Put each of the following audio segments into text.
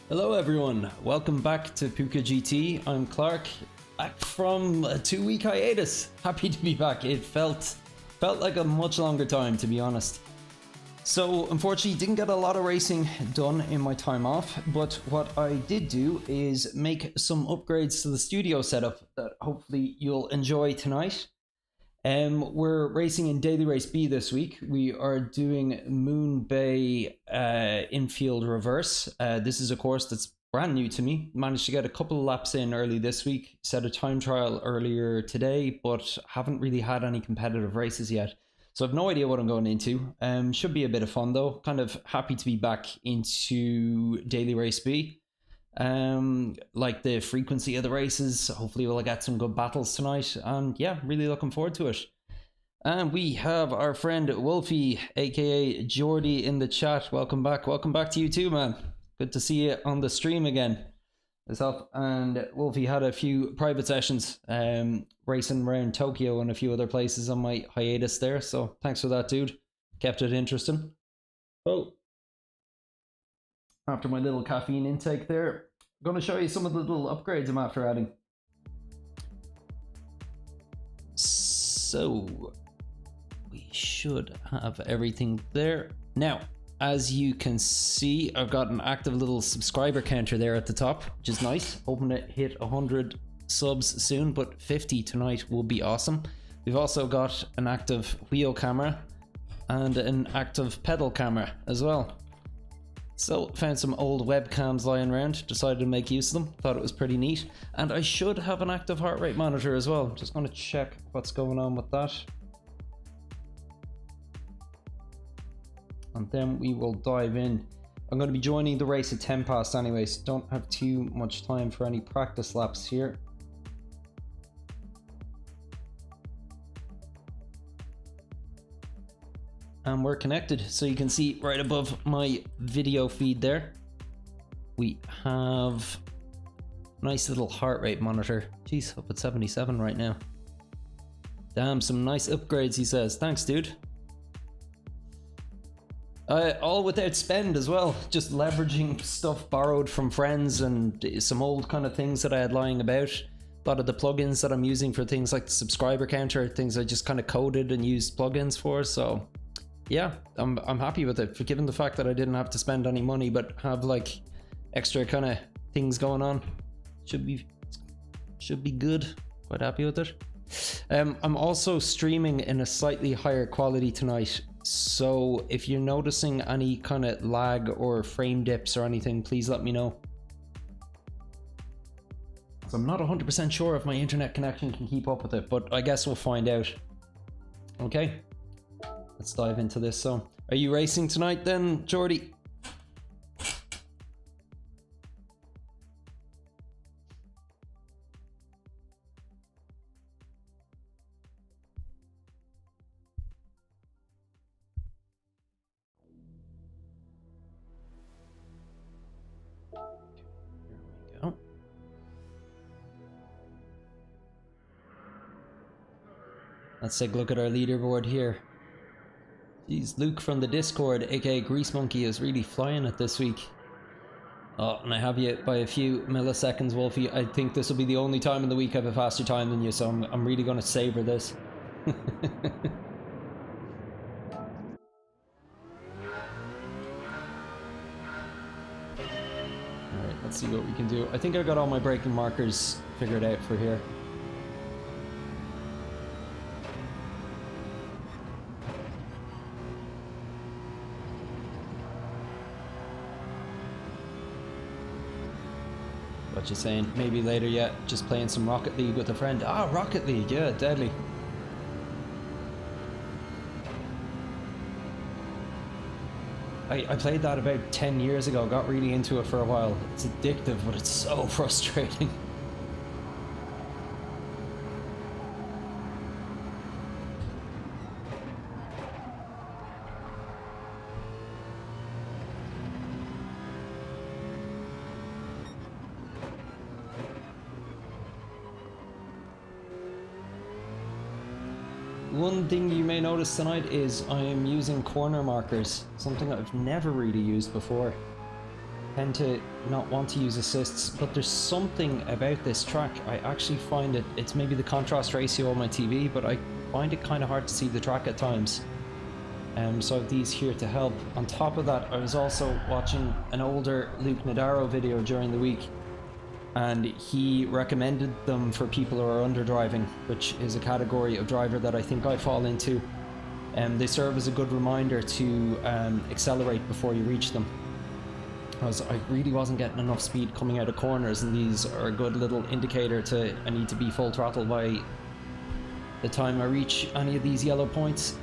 Hello everyone, welcome back to PucaGT. I'm Clark, back from a 2-week hiatus. Happy to be back. It felt like a much longer time, to be honest. So unfortunately didn't get a lot of racing done in my time off, but what I did do is make some upgrades to the studio setup that hopefully you'll enjoy tonight. We're racing in Daily Race B this week. We are doing Moon Bay infield reverse. This is a course that's brand new to me. Managed to get a couple of laps in early this week. Set a time trial earlier today, but haven't really had any competitive races yet. So I've no idea what I'm going into. Should be a bit of fun though. Kind of happy to be back into Daily Race B. Like the frequency of the races. Hopefully we'll get some good battles tonight, and yeah, really looking forward to it. And we have our friend Wolfie, aka Jordy, in the chat. Welcome back to you too, man. Good to see you on the stream again. Myself and Wolfie had a few private sessions racing around Tokyo and a few other places on my hiatus there, so thanks for that, dude. Kept it interesting. Oh, after my little caffeine intake there, I'm going to show you some of the little upgrades I'm after adding. So we should have everything there. Now, as you can see, I've got an active little subscriber counter there at the top, which is nice. Hoping to hit 100 subs soon, but 50 tonight will be awesome. We've also got an active wheel camera and an active pedal camera as well. So found some old webcams lying around, decided to make use of them, thought it was pretty neat. And I should have an active heart rate monitor as well. Just going to check what's going on with that. And then we will dive in. I'm going to be joining the race at 10 past anyway, so don't have too much time for any practice laps here. And we're connected, so you can see right above my video feed there, we have a nice little heart rate monitor. Jeez, up at 77 right now. Damn, some nice upgrades, he says. Thanks, dude. All without spend as well, just leveraging stuff borrowed from friends and some old kind of things that I had lying about. A lot of the plugins that I'm using for things like the subscriber counter, things I just kind of coded and used plugins for, so yeah, I'm happy with it, given the fact that I didn't have to spend any money but have like extra kind of things going on. Should be good. Quite happy with it. I'm also streaming in a slightly higher quality tonight, so if you're noticing any kind of lag or frame dips or anything, please let me know. So I'm not 100% sure if my internet connection can keep up with it, but I guess we'll find out. Okay. Let's dive into this. So, are you racing tonight then, Jordy? Here we go. Let's take a look at our leaderboard here. Jeez, Luke from the Discord, aka Grease Monkey, is really flying it this week. Oh, and I have you by a few milliseconds, Wolfie. I think this will be the only time in the week I have a faster time than you, so I'm really going to savor this. Alright, let's see what we can do. I think I got all my braking markers figured out for here. What you saying? Maybe later yet. Just playing some Rocket League with a friend. Ah, Rocket League, yeah, deadly. I played that about 10 years ago, got really into it for a while. It's addictive, but it's so frustrating. One thing you may notice tonight is I am using corner markers, something I've never really used before. tend to not want to use assists, but there's something about this track. I actually find it's maybe the contrast ratio on my TV, but I find it kind of hard to see the track at times. So I have these here to help. On top of that, I was also watching an older Luke Nadaro video during the week, and he recommended them for people who are underdriving, which is a category of driver that I think I fall into. They serve as a good reminder to accelerate before you reach them, because I really wasn't getting enough speed coming out of corners, and these are a good little indicator to I need to be full throttle by the time I reach any of these yellow points.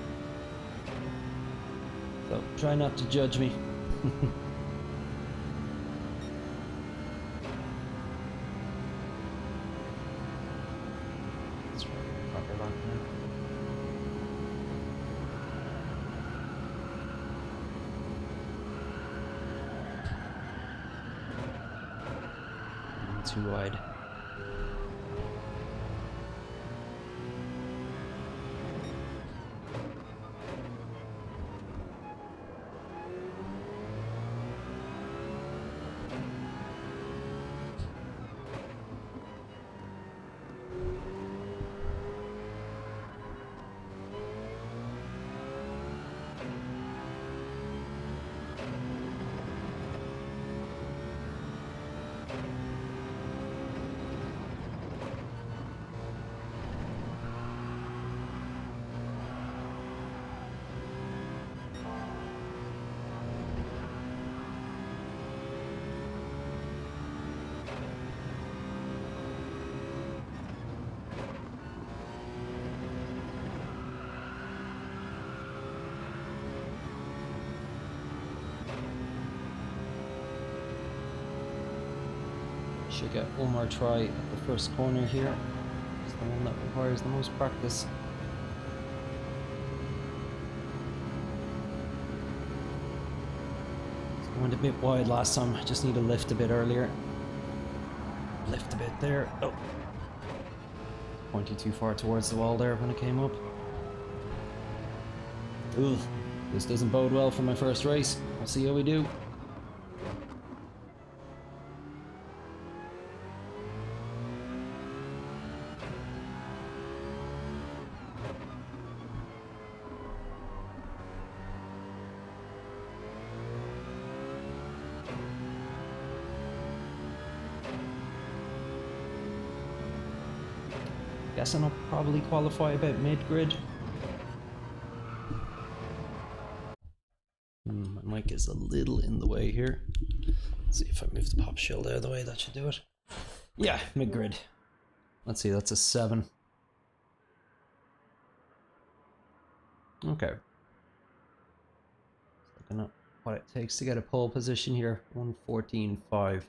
So try not to judge me. Too wide. Should get one more try at the first corner here. It's the one that requires the most practice. I went a bit wide last time. I just need to lift a bit earlier. Lift a bit there. Oh, pointing too far towards the wall there when it came up. Ugh, this doesn't bode well for my first race. We'll see how we do. Guessing I'll probably qualify about mid-grid. My mic is a little in the way here. Let's see if I move the pop shield out of the way, that should do it. Yeah, mid-grid. Let's see, that's a 7. Okay. Looking at what it takes to get a pole position here. 1:14.5.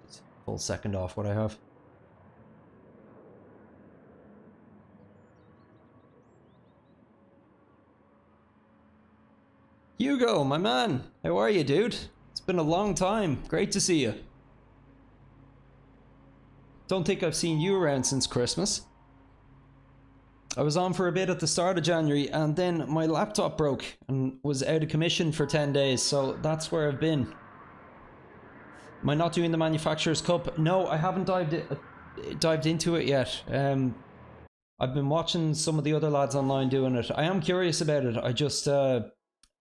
It's a full second off what I have. Hugo, my man, how are you, dude? It's been a long time. Great to see you. Don't think I've seen you around since Christmas. I was on for a bit at the start of January, and then my laptop broke and was out of commission for 10 days, so that's where I've been. Am I not doing the Manufacturers Cup? No, I haven't dived into it yet. I've been watching some of the other lads online doing it. I am curious about it. I just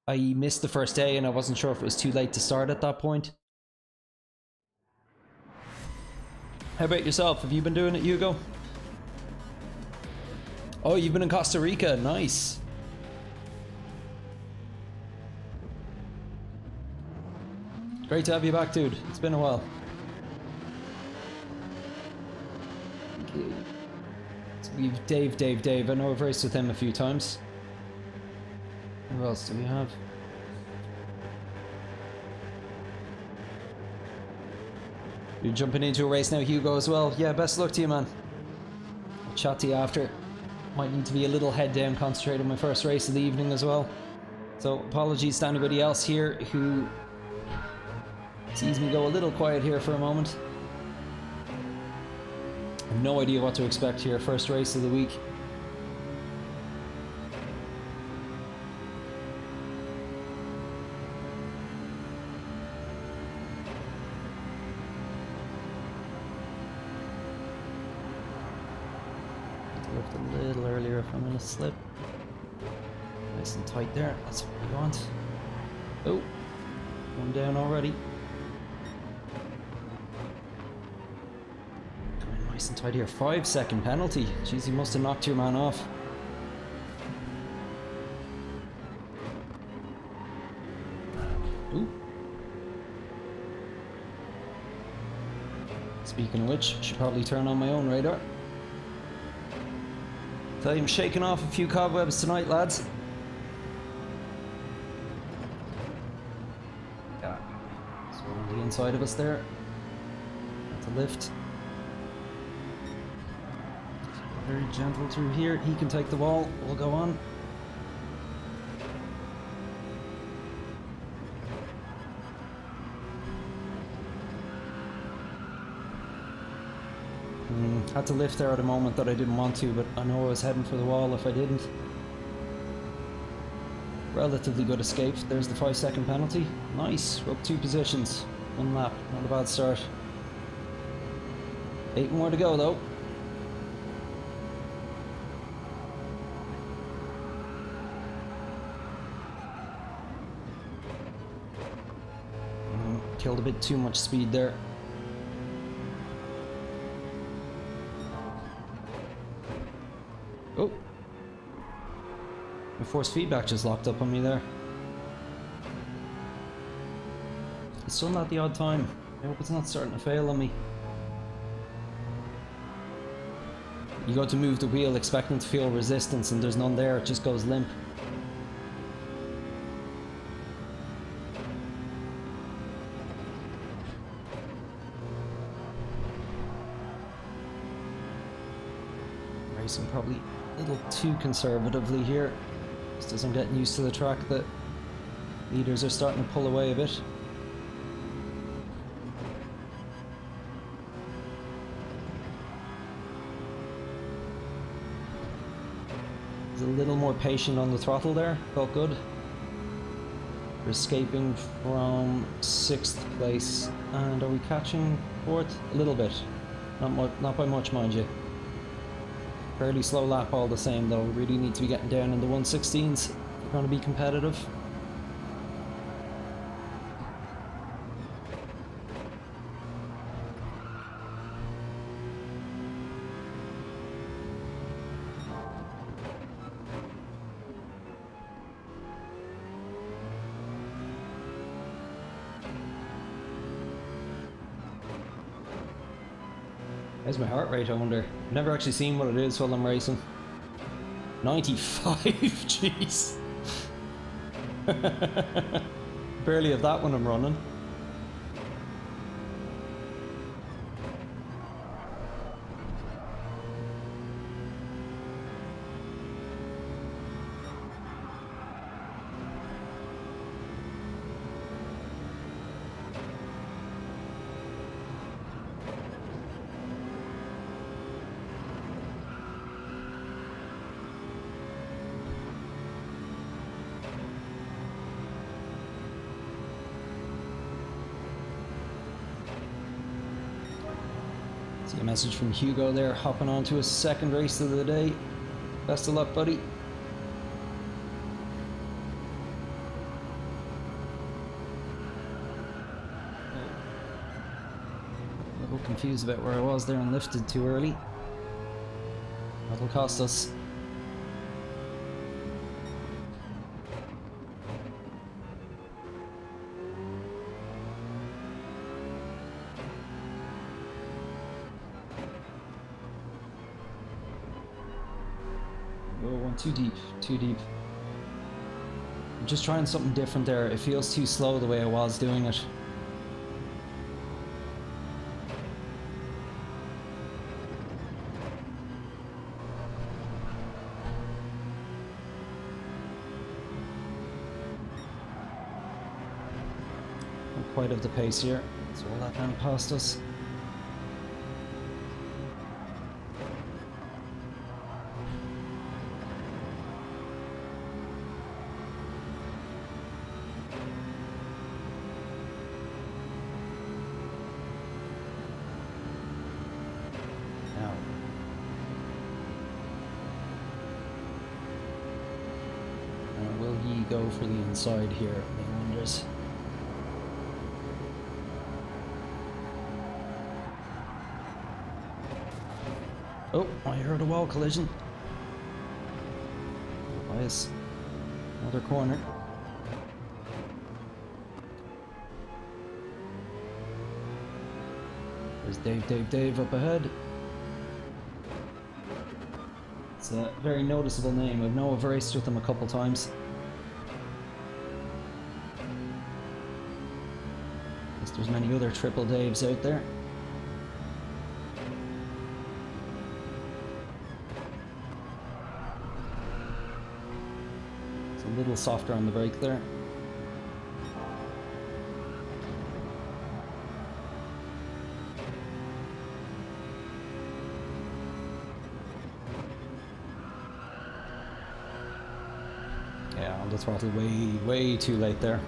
I missed the first day and I wasn't sure if it was too late to start at that point. How about yourself? Have you been doing it, Hugo? Oh, you've been in Costa Rica. Nice. Great to have you back, dude. It's been a while. Okay. So we've Dave. I know I've raced with him a few times. Who else do we have? You're jumping into a race now, Hugo, as well. Yeah, best of luck to you, man. I'll chat to you after. Might need to be a little head down, concentrate on my first race of the evening as well. So apologies to anybody else here who sees me go a little quiet here for a moment. I have no idea what to expect here. First race of the week. left a little earlier if I'm in a slip. Nice and tight there, that's what we want. Oh, one down already. Coming nice and tight here. 5-second penalty. Jeez, he must have knocked your man off. Ooh. Speaking of which, I should probably turn on my own radar. Tell you I'm shaking off a few cobwebs tonight, lads. Yeah. So on the inside of us there. That's a lift. Very gentle through here. He can take the wall. We'll go on. Had to lift there at a moment that I didn't want to, but I know I was heading for the wall if I didn't. Relatively good escape. There's the 5-second penalty. Nice. We're up 2 positions. 1 lap. Not a bad start. 8 more to go though. Killed a bit too much speed there. Oh! My force feedback just locked up on me there. It's still not the odd time. I hope it's not starting to fail on me. You go to move the wheel expecting to feel resistance and there's none there, it just goes limp. Racing probably a little too conservatively here, just as I'm getting used to the track. The leaders are starting to pull away a bit. A little more patient on the throttle there, felt good. We're escaping from 6th place, and are we catching 4th? A little bit, not by much, mind you. Fairly slow lap all the same though. We really need to be getting down in the 116s if we're going to be competitive. How's my heart rate, I wonder? I've never actually seen what it is while I'm racing. 95, jeez. Barely have that when I'm running. See a message from Hugo there, hopping on to his 2nd race of the day. Best of luck, buddy. A little confused about where I was there and lifted too early. That'll cost us. Too deep, too deep. I'm just trying something different there. It feels too slow the way I was doing it. Not quite at the pace here. So all that kind of past us. go for the inside here of the wonders. Oh, I heard a wall collision. Bias. Another corner. There's Dave up ahead. It's a very noticeable name. I know I've raced with him a couple times. Guess there's many other triple Daves out there. It's a little softer on the brake there. The throttle way too late there.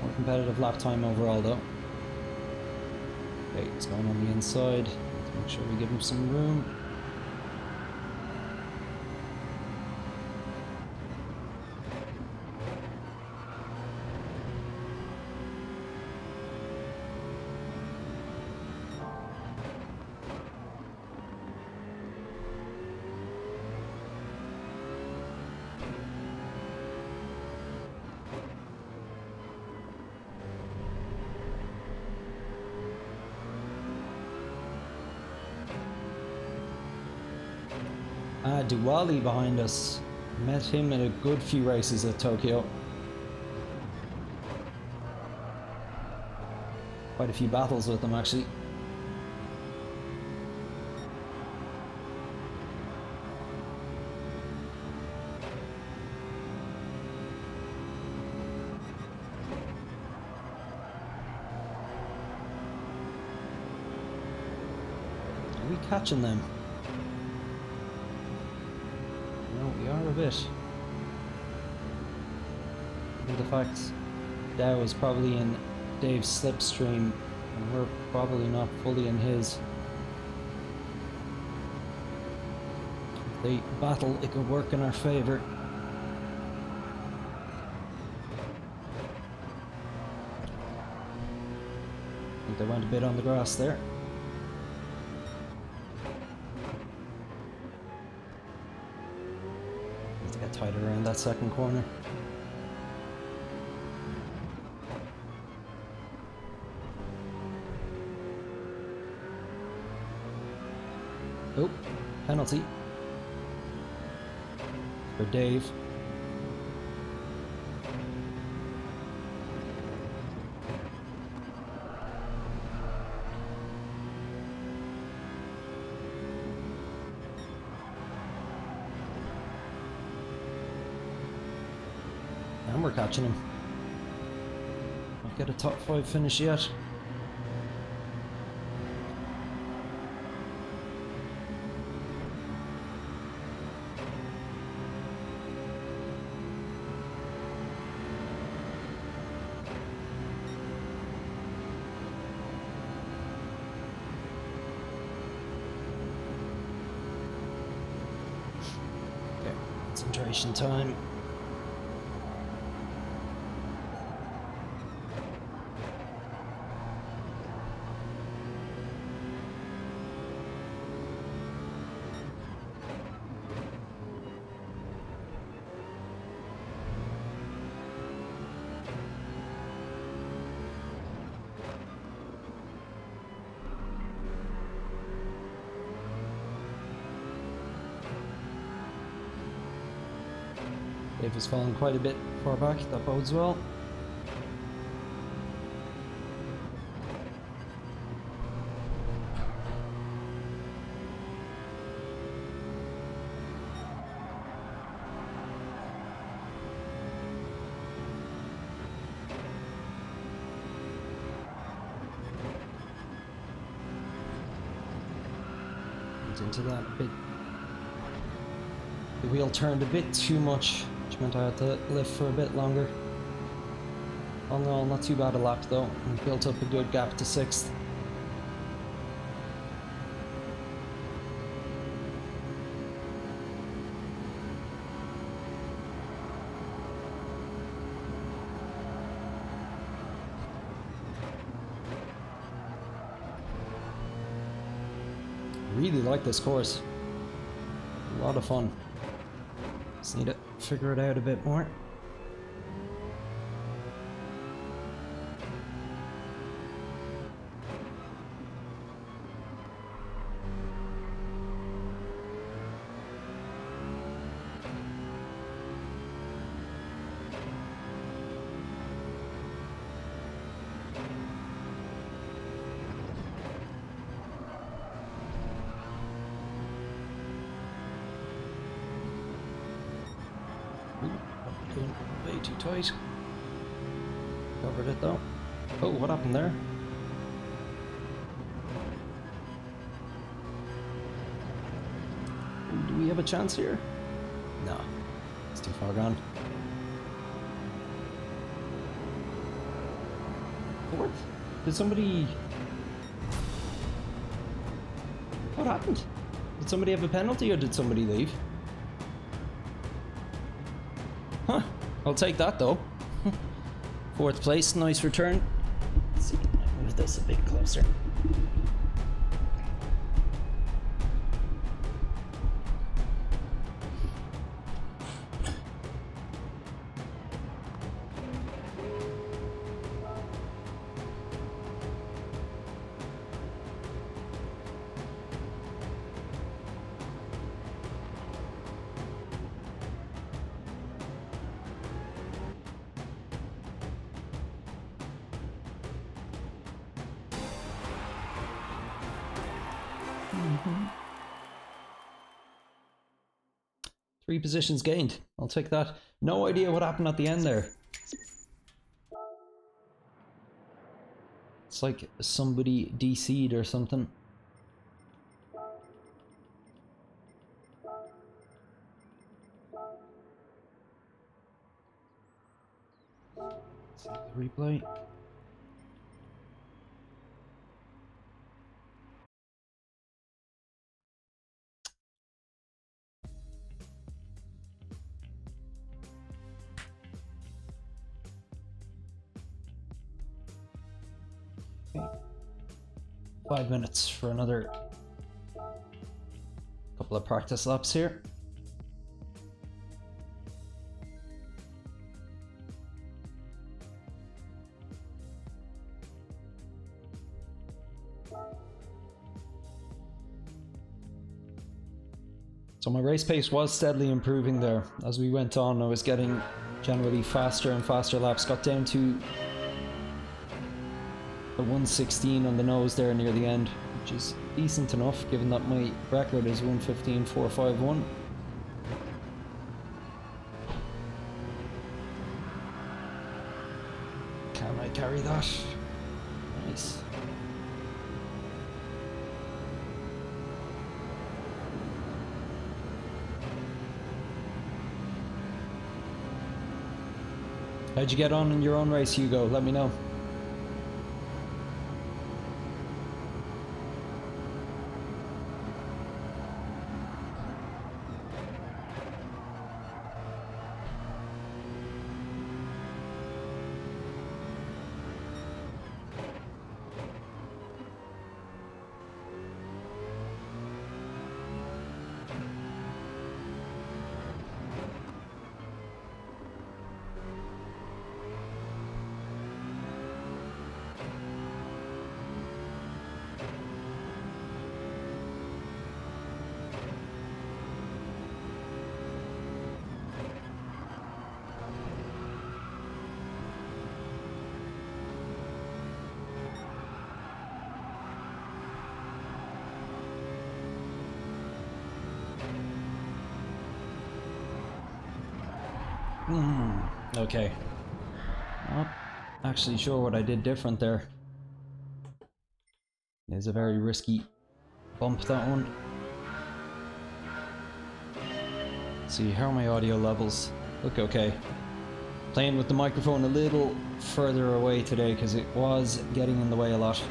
More competitive lap time overall though. Okay, he's going on the inside. Let's make sure we give him some room. Diwali behind us. Met him in a good few races at Tokyo. Quite a few battles with him actually. Are we catching them? We are a bit. Given the fact Dow is probably in Dave's slipstream and we're probably not fully in his. If they battle, it could work in our favour. I think they went a bit on the grass there. Tight around that second corner. Oh, penalty for Dave. And we're catching him. Not get a top 5 finish yet. Okay, concentration time. Dave has fallen quite a bit far back, that bodes well. Into that bit. The wheel turned a bit too much, which meant I had to lift for a bit longer. All in all, not too bad a lap though. We built up a good gap to 6th. Really like this course. A lot of fun. Just need to figure it out a bit more. Way too tight. Covered it though. Oh, what happened there? Ooh, do we have a chance here? No, it's too far gone. 4th? Did somebody... What happened? Did somebody have a penalty or did somebody leave? Huh, I'll take that though. 4th place, nice return. Let's see, I'll move this a bit closer. Three positions gained. I'll take that. No idea what happened at the end there. It's like somebody DC'd or something. Let's see the replay. Okay. 5 minutes for another couple of practice laps here. So my race pace was steadily improving there. As we went on, I was getting generally faster and faster laps. Got down to the 116 on the nose there near the end, which is decent enough given that my record is 115.451. Can I carry that? Nice. How'd you get on in your own race, Hugo? Let me know. Okay. Not actually sure what I did different there. It's a very risky bump, that one. Let's see, how are my audio levels? Look okay. Playing with the microphone a little further away today because it was getting in the way a lot.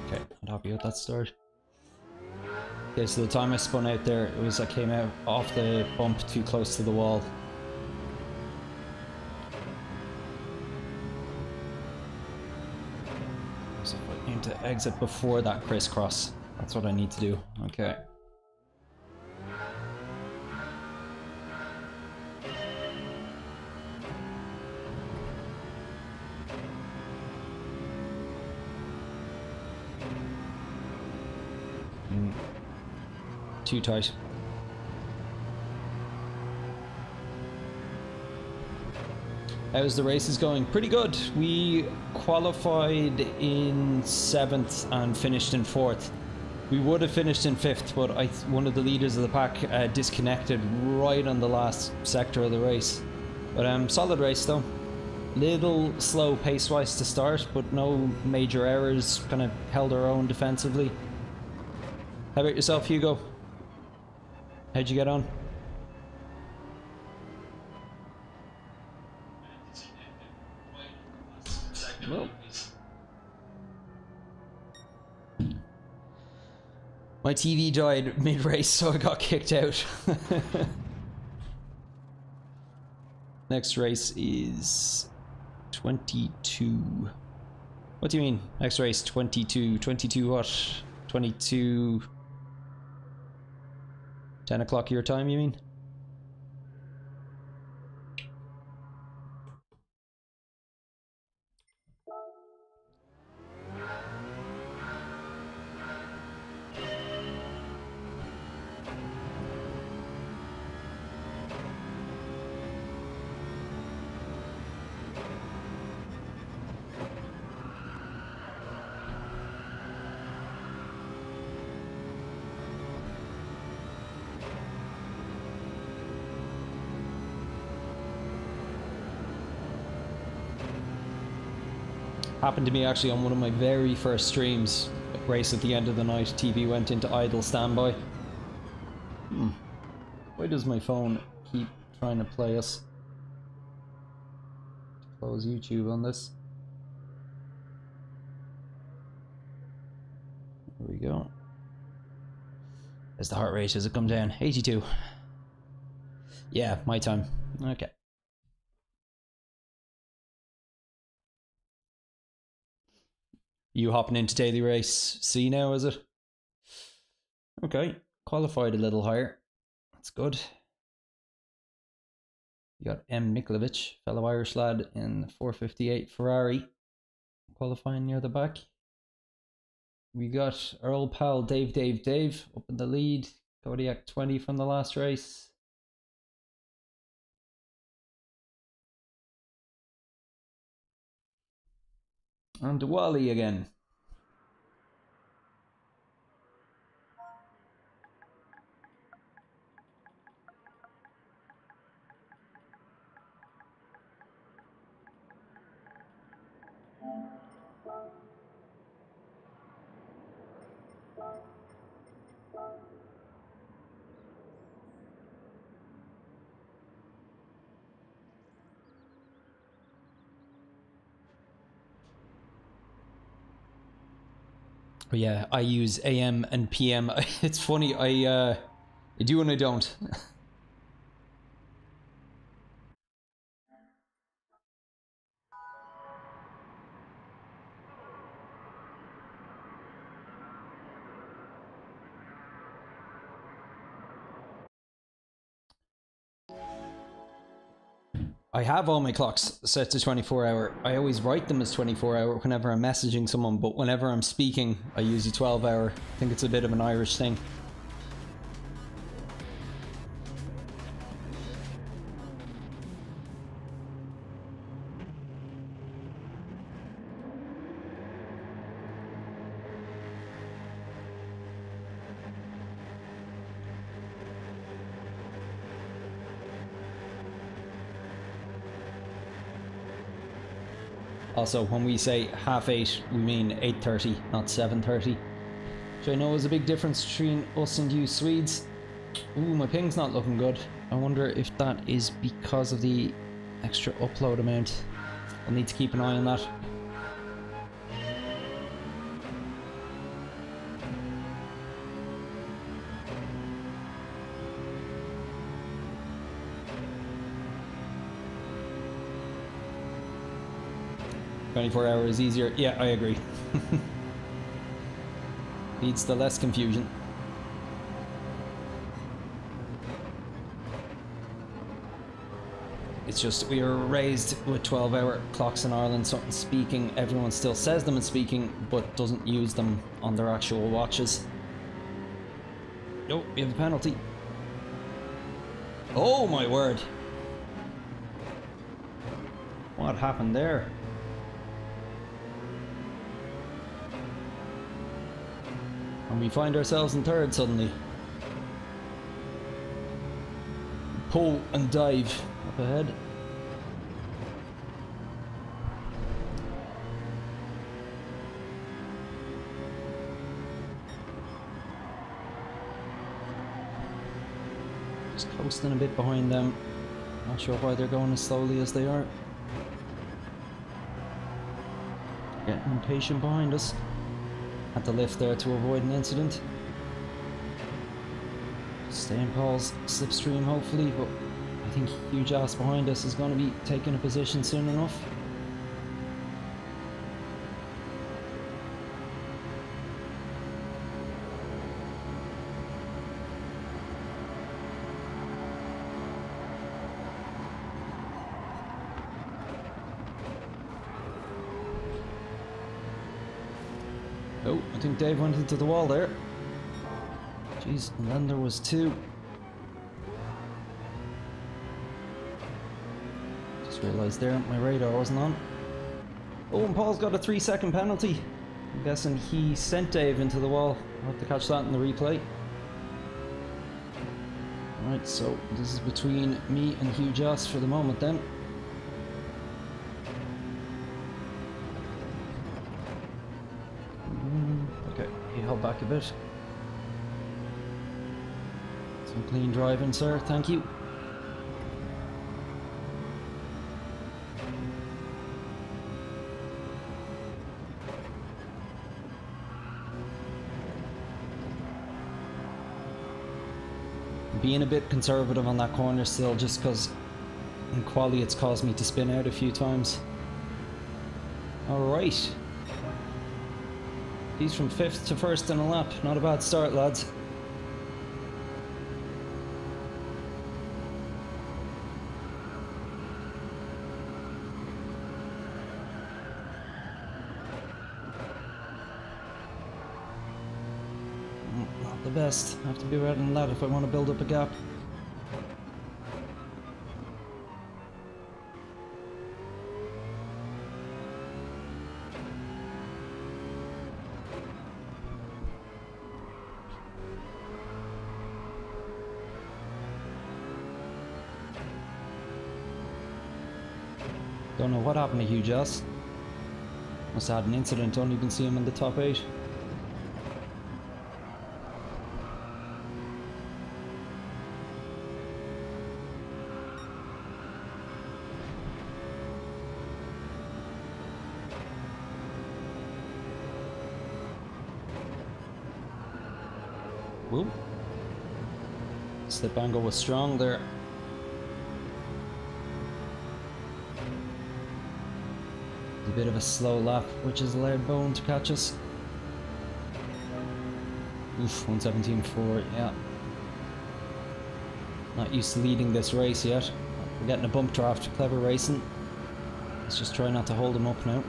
Okay, I'm happy with that start. Okay, so the time I spun out there, it was I came out off the bump too close to the wall. So I need to exit before that crisscross. That's what I need to do. Okay. Too tight. How's the races going? Pretty good. We qualified in 7th and finished in 4th. We would have finished in 5th, but one of the leaders of the pack disconnected right on the last sector of the race. But solid race though. Little slow pace-wise to start, but no major errors. Kind of held our own defensively. How about yourself, Hugo? How'd you get on? Well, my TV died mid-race, so I got kicked out. Next race is 22. What do you mean? Next race 22. 22 what? 22... 10 o'clock your time, you mean? Happened to me actually on one of my very first streams. Race at the end of the night, TV went into idle standby. Why does my phone keep trying to play us? Close YouTube on this. There we go. There's the heart rate as it come down. 82. Yeah, my time. Okay. You hopping into daily race C now, is it? Okay, qualified a little higher. That's good. You got M. Miklovic, fellow Irish lad in 458 Ferrari, qualifying near the back. We got our old pal Dave up in the lead. Kodiak 20 from the last race. And Wally again. But yeah, I use AM and PM. It's funny, I do and I don't. I have all my clocks set to 24-hour. I always write them as 24-hour whenever I'm messaging someone, but whenever I'm speaking, I use a 12-hour. I think it's a bit of an Irish thing. Also, when we say 8:30, we mean 8:30, not 7:30. which I know is a big difference between us and you Swedes. Ooh, my ping's not looking good. I wonder if that is because of the extra upload amount. I'll need to keep an eye on that. $24 is easier. Yeah, I agree. Leads to less confusion. It's just we are raised with 12-hour clocks in Ireland, so in speaking, everyone still says them in speaking, but doesn't use them on their actual watches. Oh, we have a penalty. Oh my word. What happened there? And we find ourselves in third suddenly. Pull and dive up ahead. Just coasting a bit behind them. Not sure why they're going as slowly as they are. Getting impatient behind us. Had to lift there to avoid an incident. Stay in Paul's slipstream hopefully, but I think huge ass behind us is going to be taking a position soon enough. Oh, I think Dave went into the wall there. Jeez, and then there was two. Just realised there my radar wasn't on. Oh, and Paul's got a 3-second penalty. I'm guessing he sent Dave into the wall. I'll have to catch that in the replay. Alright, so this is between me and Huge Ass for the moment then. Okay, he held back a bit. Some clean driving, sir. Thank you. Being a bit conservative on that corner still, just because in quali it's caused me to spin out a few times. Alright. He's from 5th to 1st in a lap. Not a bad start, lads. Not the best. I have to be better than that if I want to build up a gap. Don't know what happened to Huge Ass. Must have had an incident, don't even see him in the top 8. Whoop. Slip angle was strong there. A bit of a slow lap, which has allowed Bone to catch us. Oof, 117.4, yeah. Not used to leading this race yet. We're getting a bump draft, clever racing. Let's just try not to hold him up now.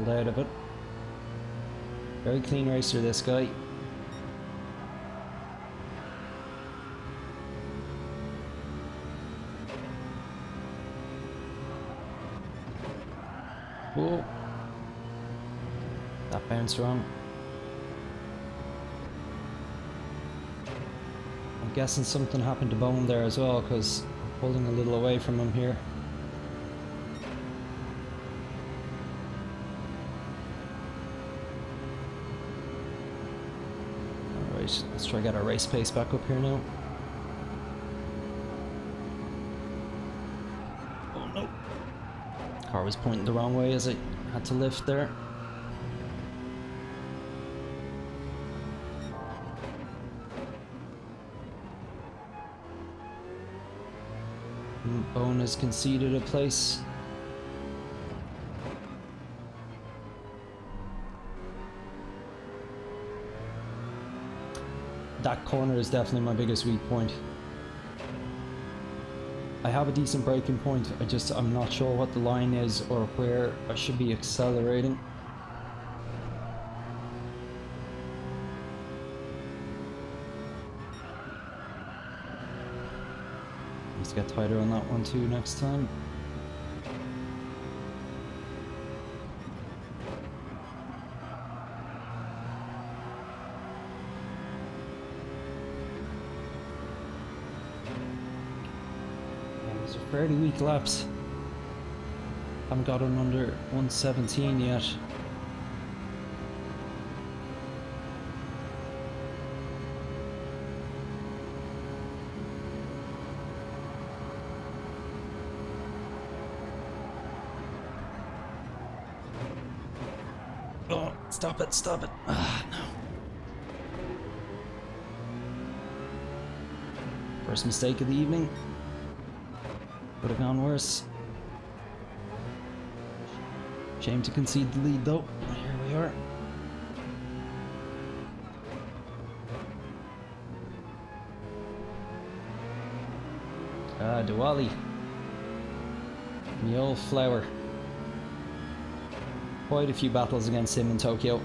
pulled out of it. Very clean racer, this guy. Whoa. That bounced wrong. I'm guessing something happened to Bone there as well, because I'm pulling a little away from him here. Alright, let's try to get our race pace back up here now. Oh no. Car was pointing the wrong way as I had to lift there. Bone has conceded a place. That corner is definitely my biggest weak point. I have a decent braking point, I'm not sure what the line is or where I should be accelerating. Need to get tighter on that one too next time. These are fairly weak laps. Haven't got them under 117 yet. Oh, stop it, stop it. Ah, no. First mistake of the evening. Could have gone worse. Shame to concede the lead though. Here we are. Diwali. The old flower. Quite a few battles against him in Tokyo.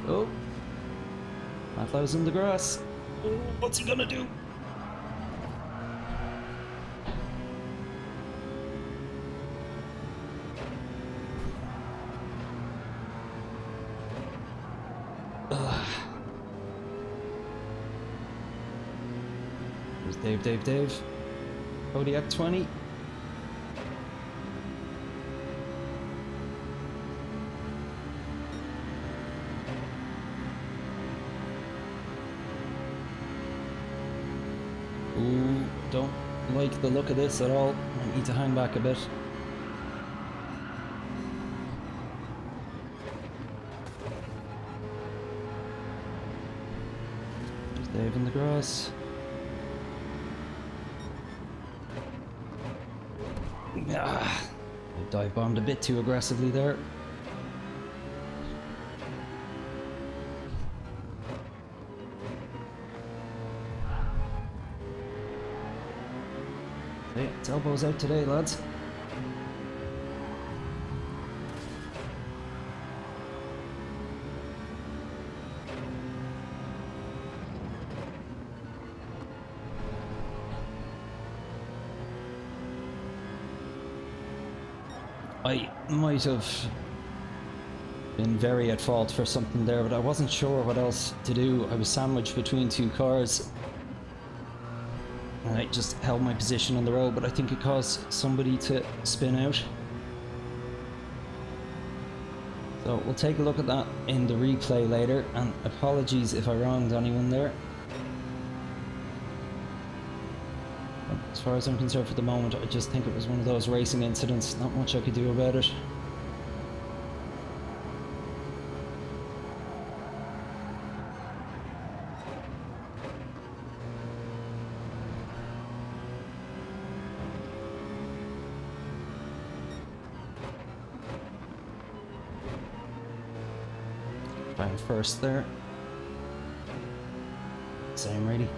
Oh, Matlow's in the grass. Oh, what's he gonna do? There's Dave. Kodiak 20. Ooh, don't like the look of this at all. I need to hang back a bit. There's Dave in the grass. I dive bombed a bit too aggressively there. Hey, it's elbows out today, lads. I might have been very at fault for something there, but I wasn't sure what else to do. I was sandwiched between two cars. And I just held my position on the road, but I think it caused somebody to spin out. So we'll take a look at that in the replay later, and apologies if I wronged anyone there. As far as I'm concerned for the moment, I just think it was one of those racing incidents, not much I could do about it. Trying first there. Same really.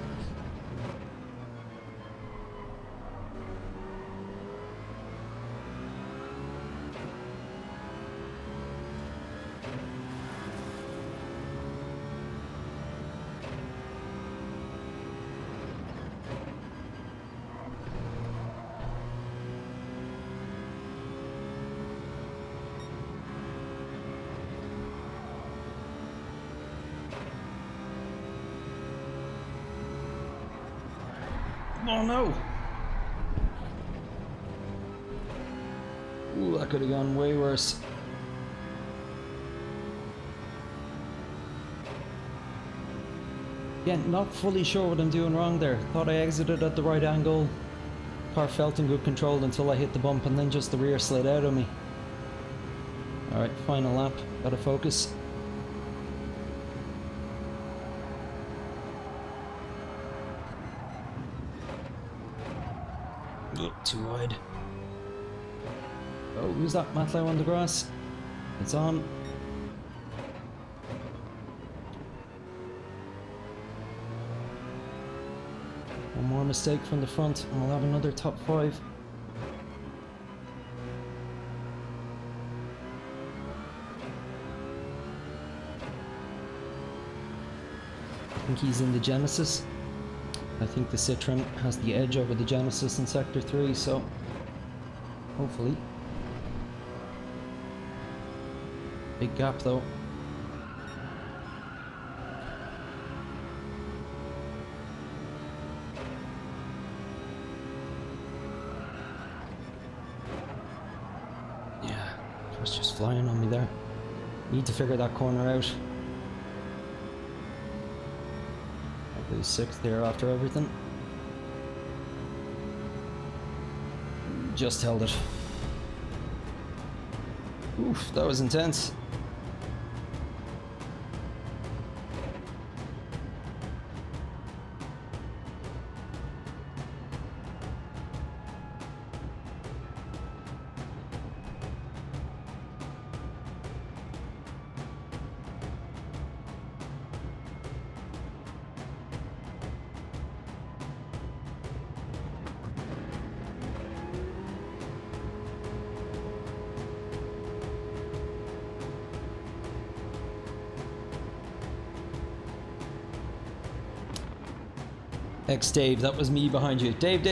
Oh no! Ooh, that could have gone way worse. Again, not fully sure what I'm doing wrong there. Thought I exited at the right angle. Car felt in good control until I hit the bump, and then just the rear slid out of me. Alright, final lap. Gotta focus. Too wide. Oh, who's that? Matlow on the grass. It's on. One more mistake from the front and we'll have another top 5. I think he's in the Genesis. I think the Citroen has the edge over the Genesis in Sector 3, so hopefully. Big gap though. Yeah, car's just flying on me there. Need to figure that corner out. I'll lose 6th there after everything. Just held it. Oof, that was intense. Dave, that was me behind you. Dave.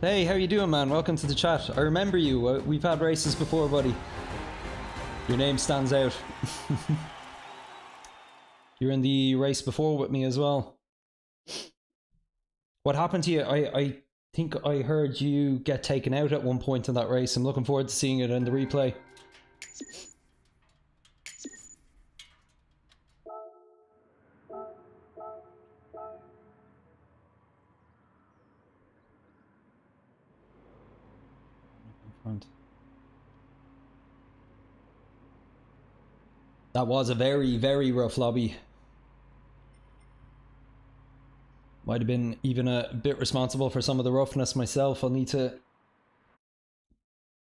Hey, how you doing, man? Welcome to the chat. I remember you. We've had races before, buddy. Your name stands out. You're in the race before with me as well. What happened to you? I think I heard you get taken out at one point in that race. I'm looking forward to seeing it in the replay. That was a very, very rough lobby. Might have been even a bit responsible for some of the roughness myself. I'll need to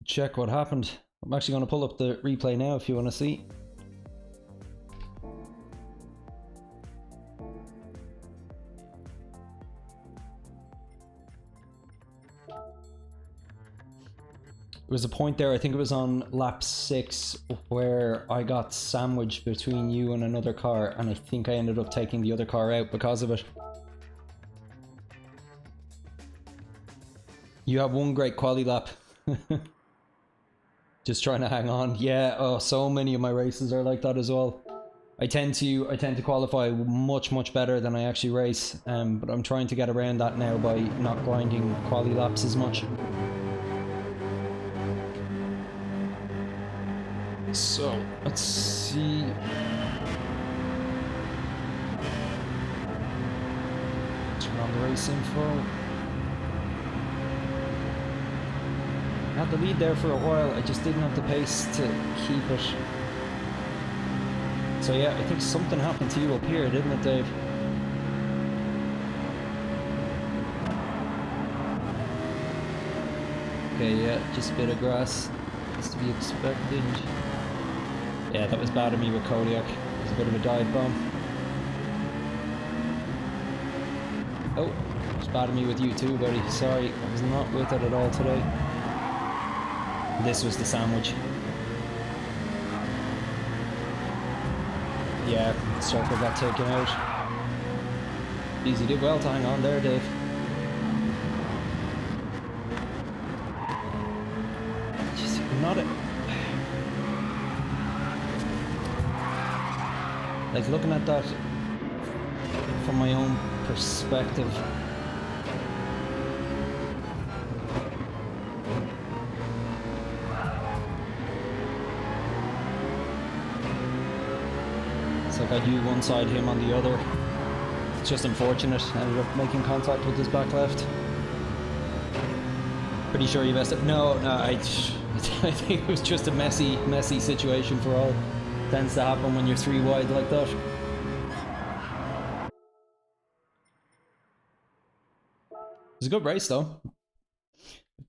check what happened. I'm actually going to pull up the replay now if you want to see. There was a point there, I think it was on lap 6, where I got sandwiched between you and another car, and I think I ended up taking the other car out because of it. You have one great quali lap. Just trying to hang on. Yeah, oh, so many of my races are like that as well. I tend to qualify much better than I actually race, but I'm trying to get around that now by not grinding quali laps as much. So, let's see. Turn on the race info. I had the lead there for a while, I just didn't have the pace to keep it. So yeah, I think something happened to you up here, didn't it, Dave? Okay, yeah, just a bit of grass. It's to be expected. Yeah, that was bad of me with Kodiak. It was a bit of a dive bomb. Oh, it was bad of me with you too, buddy. Sorry, I was not with it at all today. This was the sandwich. Yeah, circle got taken out. Easy, did well to hang on there, Dave. Just not it. Like, looking at that from my own perspective, It's like I do one side, him on the other. It's just unfortunate. Ended up making contact with his back left. Pretty sure you messed up. No, I think it was just a messy situation for all. Tends to happen when you're 3 wide like that. It was a good race though.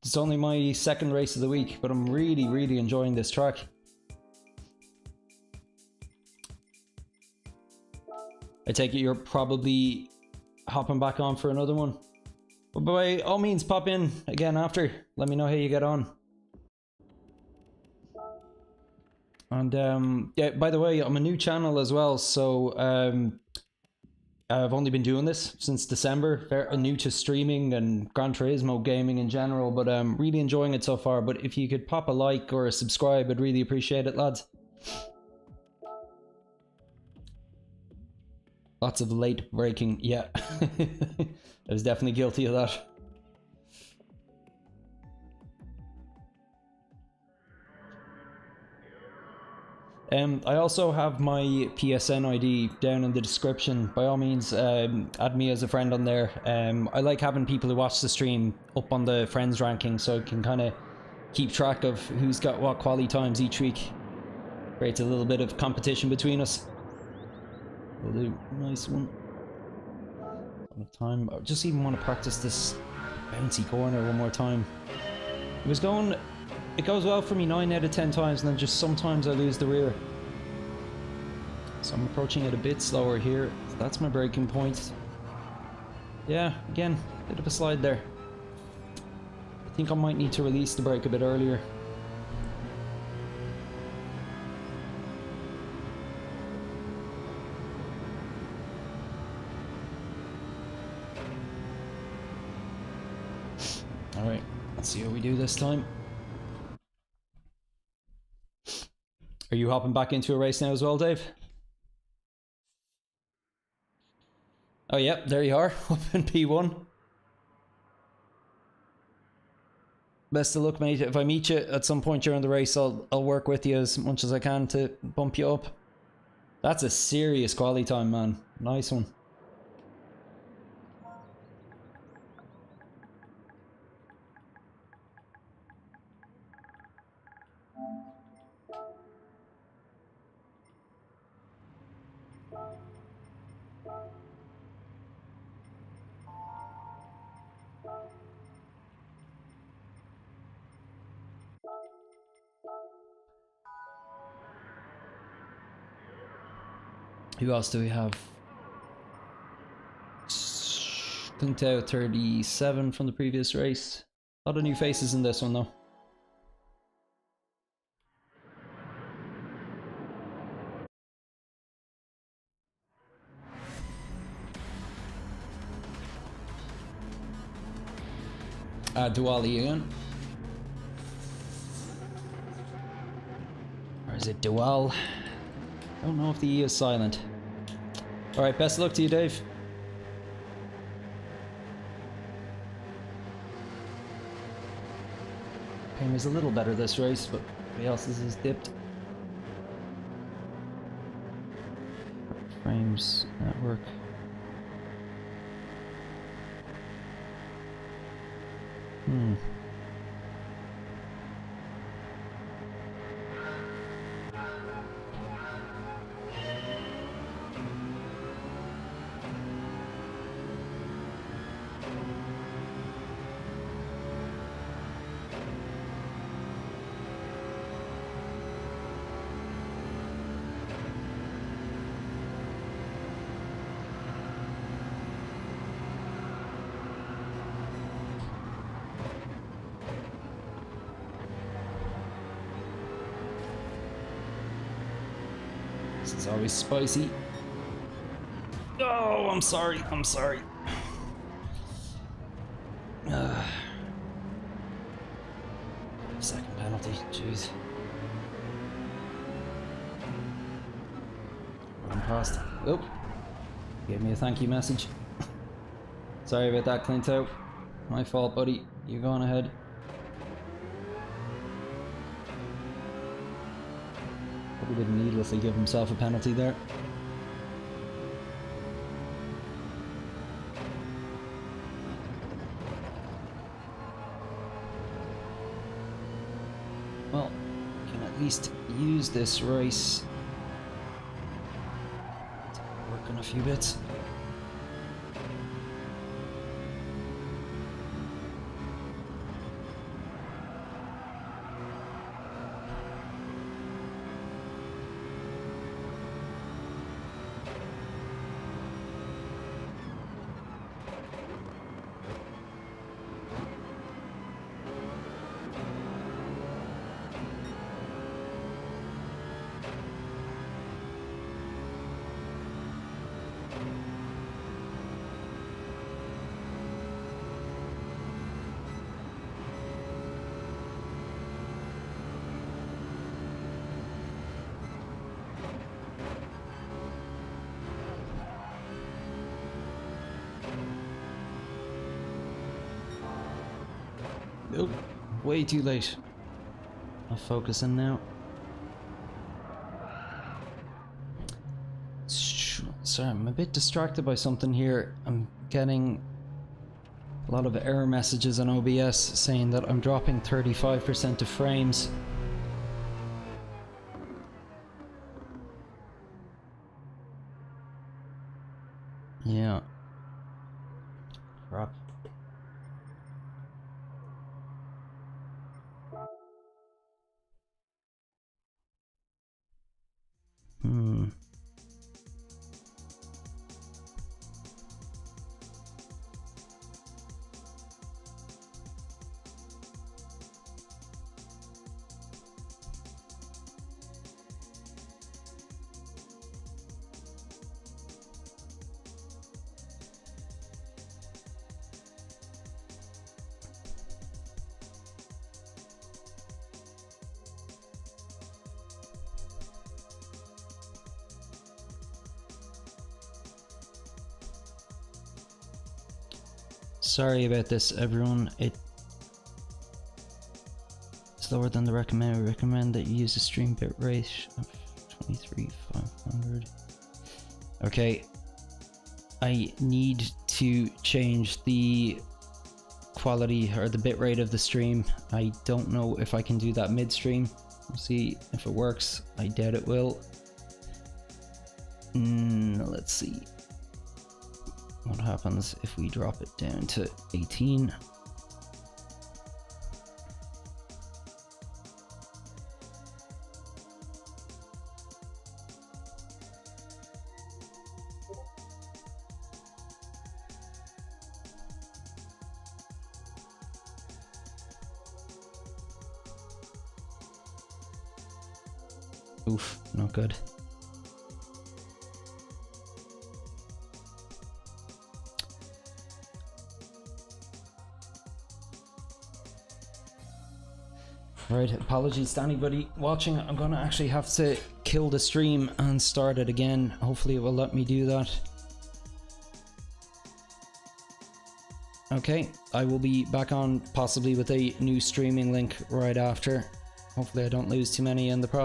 It's only my 2nd race of the week, but I'm really enjoying this track. I take it you're probably hopping back on for another one. But by all means, pop in again after. Let me know how you get on. And yeah, by the way, I'm a new channel as well, so I've only been doing this since December. Very new to streaming and Gran Turismo gaming in general, but I'm really enjoying it so far. But if you could pop a like or a subscribe, I'd really appreciate it, lads. Lots of late breaking, yeah. I was definitely guilty of that. I also have my PSN ID down in the description. By all means, add me as a friend on there. I like having people who watch the stream up on the friends ranking, so I can kind of keep track of who's got what quali times each week. Creates a little bit of competition between us. We'll do nice one. Time. I just even want to practice this bouncy corner one more time. It was going. It goes well for me 9 out of 10 times, and then just sometimes I lose the rear. So I'm approaching it a bit slower here. So that's my braking point. Yeah, again, bit of a slide there. I think I might need to release the brake a bit earlier. Alright, let's see how we do this time. Are you hopping back into a race now as well, Dave? Oh, yep, there you are, up in P1. Best of luck, mate. If I meet you at some point during the race, I'll work with you as much as I can to bump you up. That's a serious quality time, man. Nice one. Who else do we have? Clintao 37 from the previous race. A lot of new faces in this one though. Duali again. Or is it Dual? I don't know if the E is silent. Alright, best of luck to you, Dave. Pain was a little better this race, but everybody else's is dipped. Frames at work. This is always spicy. Oh, I'm sorry. I'm sorry. Second penalty. Jeez. I'm past. Oh, gave me a thank you message. Sorry about that, Clinto. My fault, buddy. You go on ahead. Probably didn't needlessly give himself a penalty there. least use this race to work on a few bits. Nope, way too late. I'll focus in now. Sorry, I'm a bit distracted by something here. I'm getting a lot of error messages on OBS saying that I'm dropping 35% of frames. Yeah. Crap. Sorry about this, everyone. It's lower than the recommended. We recommend that you use a stream bit rate of 23,500. Okay, I need to change the quality or the bit rate of the stream. I don't know if I can do that midstream. We'll see if it works. I doubt it will. Let's see what happens if we drop it down to 18. Oof, not good. Right, apologies to anybody watching. I'm gonna actually have to kill the stream and start it again. Hopefully it will let me do that. Okay, I will be back on possibly with a new streaming link right after. Hopefully I don't lose too many in the process.